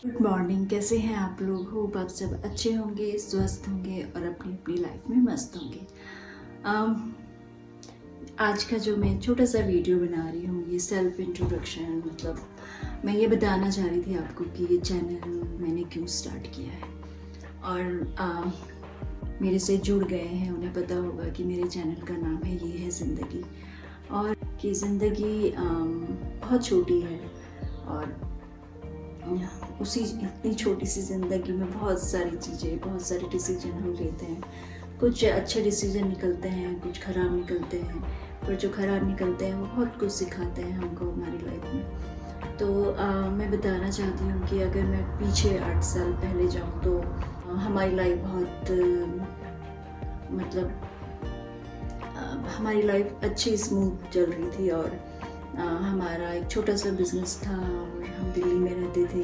Good morning. कैसे हैं आप लोग? होप आप सब अच्छे होंगे, स्वस्थ होंगे और अपनी अपनी लाइफ में मस्त होंगे। अम, आज का जो मैं छोटा सा वीडियो बना रही हूँ, ये सेल्फ इंट्रोडक्शन, मतलब मैं ये बताना चाह रही थी आपको कि ये चैनल मैंने क्यों स्टार्ट किया है। और मेरे से जुड़ गए हैं उन्हें पता होगा कि मेरे चैनल का नाम है ये है ज़िंदगी, और कि ज़िंदगी बहुत छोटी है और उसी इतनी छोटी सी ज़िंदगी में बहुत सारी चीज़ें, बहुत सारे डिसीजन हम लेते हैं। कुछ अच्छे डिसीजन निकलते हैं, कुछ ख़राब निकलते हैं, पर जो ख़राब निकलते हैं वो बहुत कुछ सिखाते हैं हमको हमारी लाइफ में। तो मैं बताना चाहती हूँ कि अगर मैं पीछे 8 साल पहले जाऊँ तो हमारी लाइफ बहुत मतलब हमारी लाइफ अच्छी स्मूथ चल रही थी, और हमारा एक छोटा सा बिज़नेस था और हम दिल्ली में रहते थे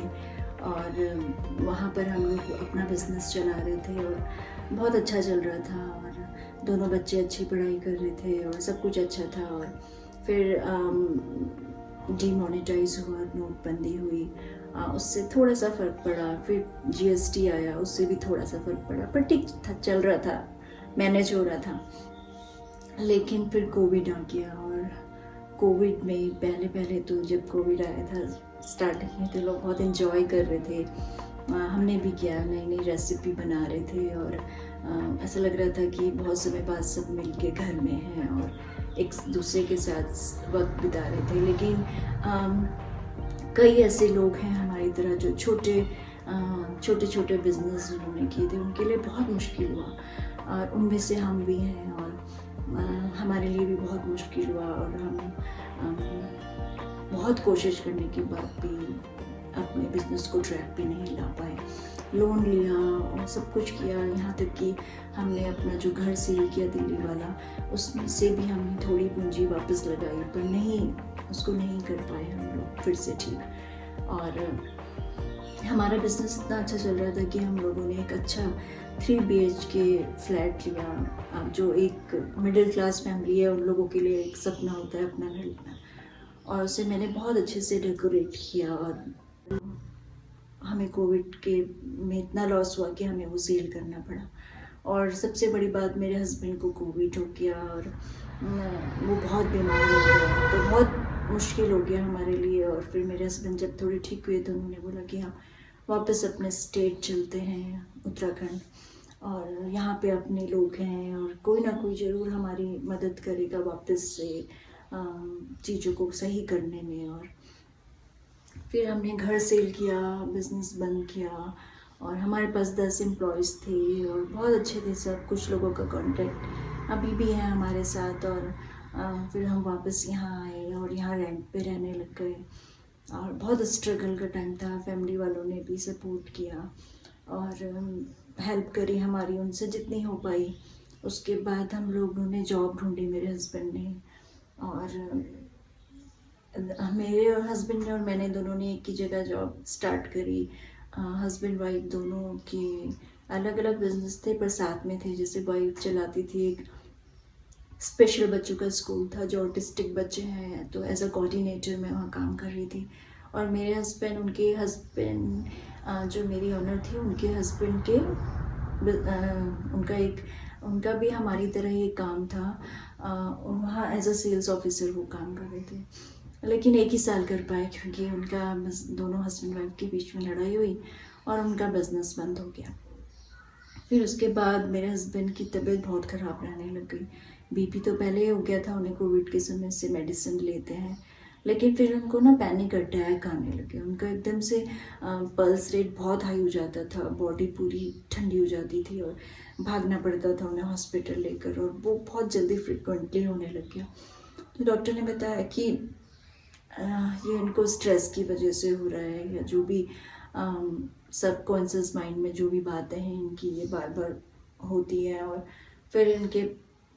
और वहाँ पर हम लोग अपना बिज़नेस चला रहे थे और बहुत अच्छा चल रहा था और दोनों बच्चे अच्छी पढ़ाई कर रहे थे और सब कुछ अच्छा था। और फिर डीमोनेटाइज हुआ, नोटबंदी हुई, उससे थोड़ा सा फ़र्क पड़ा। फिर जीएसटी आया, उससे भी थोड़ा सा फ़र्क पड़ा, पर ठीक था, चल रहा था, मैनेज हो रहा था। लेकिन फिर कोविड आ गया और कोविड में पहले तो जब कोविड आया था स्टार्टिंग में तो लोग बहुत इन्जॉय कर रहे थे। हमने भी किया, नई नई रेसिपी बना रहे थे और ऐसा लग रहा था कि बहुत समय बाद सब मिल के घर में हैं और एक दूसरे के साथ वक्त बिता रहे थे। लेकिन कई ऐसे लोग हैं हमारी तरह जो छोटे छोटे बिजनेस जिन्होंने किए थे, उनके लिए बहुत मुश्किल हुआ और उनमें से हम भी हैं। और हमारे लिए भी बहुत मुश्किल हुआ और हम बहुत कोशिश करने के बाद भी अपने बिज़नेस को ट्रैक पे नहीं ला पाए। लोन लिया और सब कुछ किया, यहाँ तक कि हमने अपना जो घर सेल किया दिल्ली वाला, उसमें से भी हमने थोड़ी पूंजी वापस लगाई, पर उसको नहीं कर पाए हम लोग फिर से ठीक। और हमारा बिज़नेस इतना अच्छा चल रहा था कि हम लोगों ने एक अच्छा 3 BHK फ्लैट लिया। अब जो एक मिडिल क्लास फैमिली है उन लोगों के लिए एक सपना होता है अपना घर लेना, और उसे मैंने बहुत अच्छे से डेकोरेट किया। और हमें कोविड के में इतना लॉस हुआ कि हमें वो सेल करना पड़ा। और सबसे बड़ी बात, मेरे हस्बैंड को कोविड हो गया और वो बहुत बीमार हो गया, तो बहुत मुश्किल हो गया हमारे लिए। और फिर मेरे हस्बैंड जब थोड़े ठीक हुए तो उन्होंने बोला कि हम वापस अपने स्टेट चलते हैं, उत्तराखंड, और यहाँ पे अपने लोग हैं और कोई ना कोई ज़रूर हमारी मदद करेगा वापस से चीज़ों को सही करने में। और फिर हमने घर सेल किया, बिज़नेस बंद किया, और हमारे पास 10 एम्प्लॉयज़ थे और बहुत अच्छे थे सब। कुछ लोगों का कांटेक्ट अभी भी है हमारे साथ। और फिर हम वापस यहाँ आए और यहाँ रेंट पे रहने लग गए और बहुत स्ट्रगल का टाइम था। फैमिली वालों ने भी सपोर्ट किया और हेल्प करी हमारी, उनसे जितनी हो पाई। उसके बाद हम लोगों ने जॉब ढूंढी, मेरे हस्बैंड ने, और मेरे और हस्बैंड ने और मैंने दोनों ने एक ही जगह जॉब स्टार्ट करी। हस्बैंड वाइफ दोनों के अलग अलग बिजनेस थे पर साथ में थे। जैसे वाइफ चलाती थी एक स्पेशल बच्चों का स्कूल था, जो ऑटिस्टिक बच्चे हैं, तो एज अ कोऑर्डिनेटर मैं वहाँ काम कर रही थी। और मेरे हस्बैंड, उनके हस्बैंड जो मेरी ऑनर थी, उनके हस्बैंड के उनका भी हमारी तरह ही काम था। वहाँ एज अ सेल्स ऑफिसर वो काम कर रहे थे, लेकिन एक ही साल कर पाए क्योंकि उनका दोनों हस्बैंड वाइफ के बीच में लड़ाई हुई और उनका बिजनेस बंद हो गया। फिर उसके बाद मेरे हस्बैंड की तबीयत बहुत ख़राब रहने लग गई। बीपी तो पहले ही हो गया था, उन्हें कोविड के समय से मेडिसिन लेते हैं, लेकिन फिर उनको ना पैनिक अटैक आने लगे। उनका एकदम से पल्स रेट बहुत हाई हो जाता था, बॉडी पूरी ठंडी हो जाती थी और भागना पड़ता था उन्हें हॉस्पिटल लेकर, और वो बहुत जल्दी फ्रिक्वेंटली होने लग गया। तो डॉक्टर ने बताया कि ये इनको स्ट्रेस की वजह से हो रहा है, या जो भी सबकॉन्शियस माइंड में जो भी बातें हैं इनकी, ये बार बार होती है और फिर इनके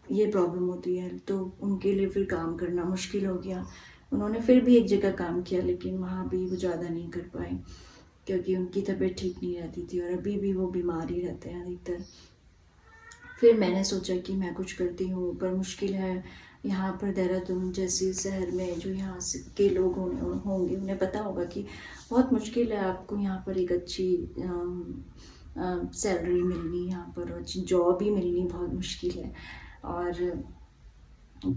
ये प्रॉब्लम होती है, तो उनके लिए फिर काम करना मुश्किल हो गया। उन्होंने फिर भी एक जगह काम किया, लेकिन वहाँ भी वो ज़्यादा नहीं कर पाए क्योंकि उनकी तबीयत ठीक नहीं रहती थी और अभी भी वो बीमार ही रहते हैं अधिकतर। फिर मैंने सोचा कि मैं कुछ करती हूँ, पर मुश्किल है, यहाँ पर देहरादून जैसे शहर में जो यहाँ से के लोग होंगे उन्हें पता होगा कि बहुत मुश्किल है आपको यहाँ पर एक अच्छी सैलरी मिलनी, यहाँ पर अच्छी जॉब ही मिलनी बहुत मुश्किल है। और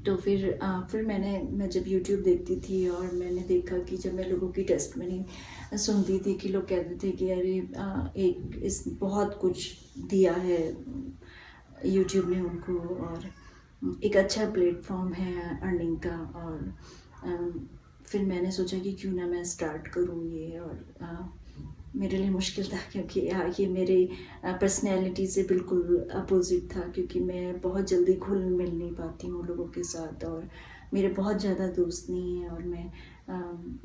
तो फिर मैं जब यूट्यूब देखती थी और मैंने देखा कि जब मैं लोगों की टेस्टमनी सुनती थी कि लोग कहते थे कि अरे एक इस बहुत कुछ दिया है यूट्यूब ने उनको, और एक अच्छा प्लेटफॉर्म है अर्निंग का। और फिर मैंने सोचा कि क्यों ना मैं स्टार्ट करूँ ये। और मेरे लिए मुश्किल था क्योंकि ये मेरे पर्सनैलिटी से बिल्कुल अपोज़िट था, क्योंकि मैं बहुत जल्दी घुल मिल नहीं पाती हूँ लोगों के साथ, और मेरे बहुत ज़्यादा दोस्त नहीं हैं, और मैं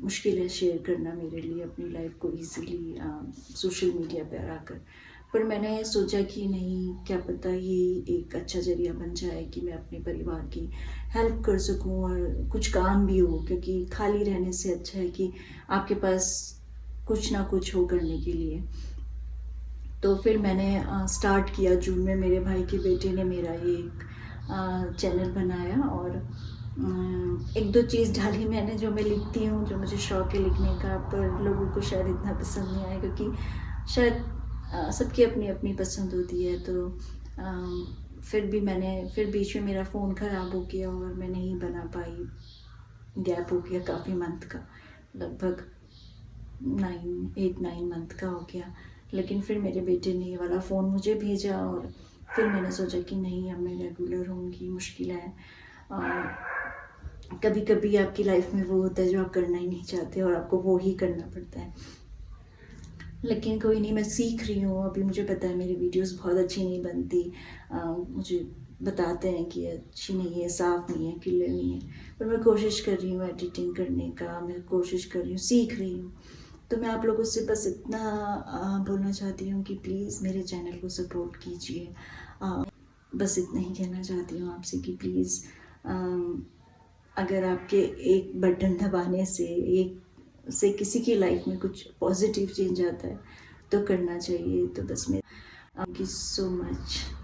मुश्किल है शेयर करना मेरे लिए अपनी लाइफ को ईज़िली सोशल मीडिया पर आकर। पर मैंने सोचा कि नहीं, क्या पता ये एक अच्छा ज़रिया बन जाए कि मैं अपने परिवार की हेल्प कर सकूं और कुछ काम भी हो, क्योंकि खाली रहने से अच्छा है कि आपके पास कुछ ना कुछ हो करने के लिए। तो फिर मैंने स्टार्ट किया जून में। मेरे भाई के बेटे ने मेरा ये एक चैनल बनाया, और एक दो चीज़ डाली मैंने जो मैं लिखती हूँ, जो मुझे शौक है लिखने का, पर लोगों को शायद इतना पसंद नहीं आया, क्योंकि शायद सबकी अपनी अपनी पसंद होती है। तो फिर बीच में मेरा फ़ोन ख़राब हो गया और मैं नहीं बना पाई, गैप हो गया काफ़ी मंथ का, लगभग 8-9 मंथ का हो गया। लेकिन फिर मेरे बेटे ने ये वाला फ़ोन मुझे भेजा, और फिर मैंने सोचा कि नहीं, अब मैं रेगुलर होंगी। मुश्किल है, और कभी कभी आपकी लाइफ में वो होता है जो आप करना ही नहीं चाहते और आपको वो ही करना पड़ता है। लेकिन कोई नहीं, मैं सीख रही हूँ अभी। मुझे पता है मेरी वीडियोस बहुत अच्छी नहीं बनती, मुझे बताते हैं कि अच्छी नहीं है, साफ़ नहीं है, क्लियर नहीं है, पर मैं कोशिश कर रही हूँ एडिटिंग करने का, मैं कोशिश कर रही हूँ, सीख रही हूँ। तो मैं आप लोगों से बस इतना बोलना चाहती हूँ कि प्लीज़ मेरे चैनल को सपोर्ट कीजिए। बस इतना ही कहना चाहती हूँ आपसे कि प्लीज़ अगर आपके एक बटन दबाने से किसी की लाइफ में कुछ पॉजिटिव चेंज आता है तो करना चाहिए। तो बस मैं, थैंक यू सो मच।